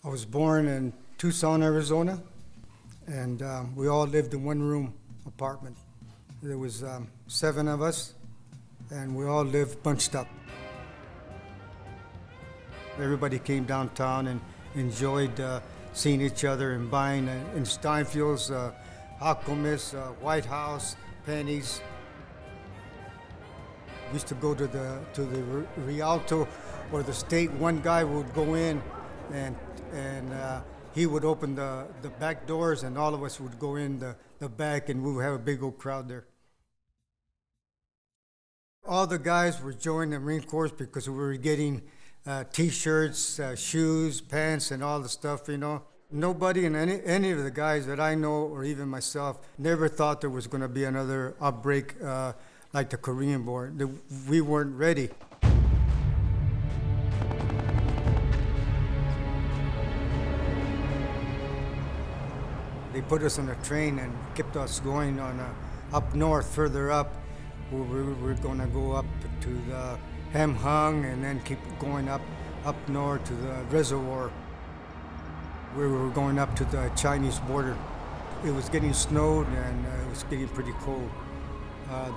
I was born in Tucson, Arizona, and we all lived in one room apartment. There was 7 of us, and we all lived bunched up. Everybody came downtown and enjoyed seeing each other and buying in Steinfield's, Alchemist, White House, Pennies. We used to go to the Rialto or the state. One guy would go in and he would open the back doors, and all of us would go in the back, and we would have a big old crowd there. All the guys were joining the Marine Corps because we were getting T-shirts, shoes, pants, and all the stuff, you know. Nobody and any of the guys that I know, or even myself, never thought there was going to be another outbreak like the Korean War. We weren't ready. They put us on a train and kept us going on up north, further up. We were going to go up to the Ham Hung and then keep going up north to the reservoir. We were going up to the Chinese border. It was getting snowed and it was getting pretty cold.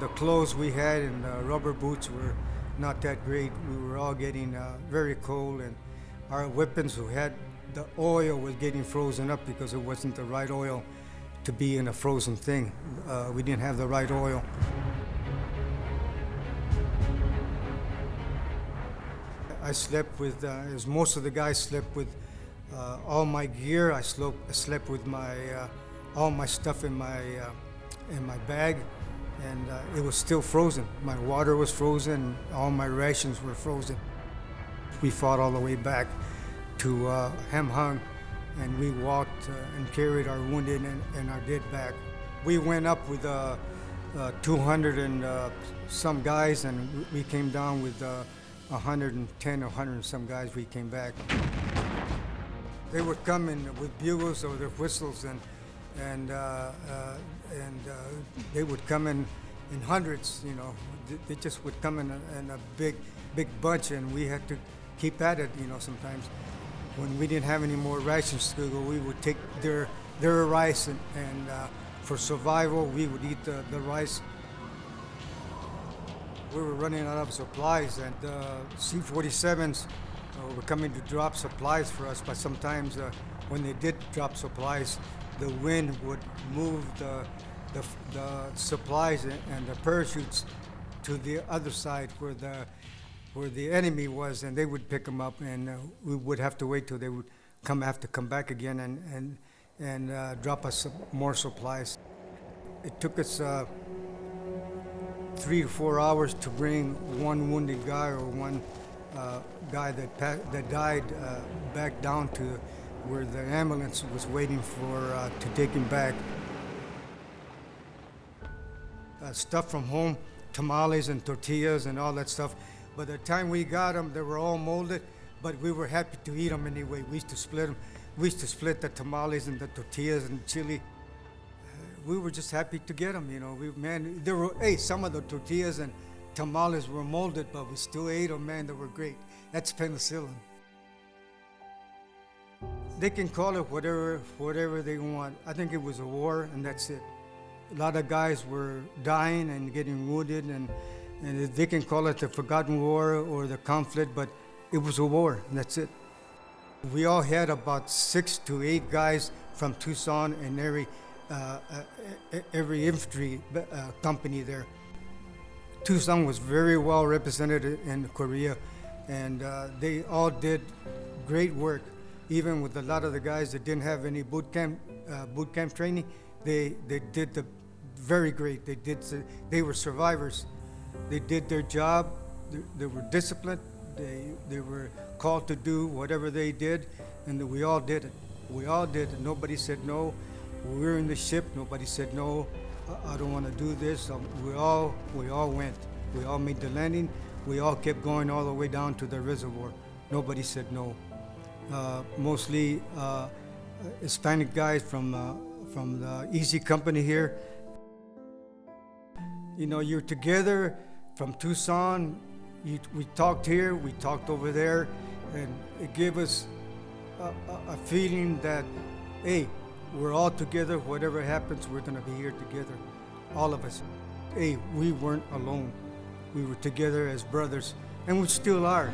The clothes we had and the rubber boots were not that great. We were all getting very cold, and our weapons, who had the oil, was getting frozen up because it wasn't the right oil to be in a frozen thing. We didn't have the right oil. I slept with, as most of the guys slept with all my gear. I slept with all my stuff in my bag, and it was still frozen. My water was frozen, all my rations were frozen. We fought all the way back to Ham Hung, and we walked and carried our wounded and our dead back. We went up with 200 and some guys, and we came down with 110 or 100 and some guys. We came back. They would come in with bugles or their whistles, and they would come in hundreds. You know, they just would come in a big bunch, and we had to keep at it. You know, sometimes when we didn't have any more rations to go, we would take their rice, and for survival, we would eat the rice. We were running out of supplies, and C-47s were coming to drop supplies for us, but sometimes when they did drop supplies, the wind would move the supplies and the parachutes to the other side where the enemy was, and they would pick them up, and we would have to wait till they would have to come back again and drop us some more supplies. It took us 3 to 4 hours to bring one wounded guy or one guy that died back down to where the ambulance was waiting for to take him back. Stuff from home, tamales and tortillas and all that stuff. By the time we got them, they were all molded, but we were happy to eat them anyway. We used to split them. We used to split the tamales and the tortillas and chili. We were just happy to get them, you know. Some of the tortillas and tamales were molded, but we still ate them, man. They were great. That's penicillin. They can call it whatever they want. I think it was a war, and that's it. A lot of guys were dying and getting wounded, and they can call it the forgotten war or the conflict, but it was a war, and that's it. We all had about 6 to 8 guys from Tucson and every infantry company there. Tucson was very well represented in Korea, and they all did great work. Even with a lot of the guys that didn't have any boot camp training, they did very great. They were survivors. They did their job. They were disciplined. They were called to do whatever they did, and we all did it. We all did it. Nobody said no. We were in the ship. Nobody said no. I don't want to do this. We all went. We all made the landing. We all kept going all the way down to the reservoir. Nobody said no. Mostly Hispanic guys from the Easy Company here. You know, you're together from Tucson. We talked here, we talked over there, and it gave us a feeling that, hey, we're all together. Whatever happens, we're going to be here together, all of us. Hey, we weren't alone. We were together as brothers, and we still are.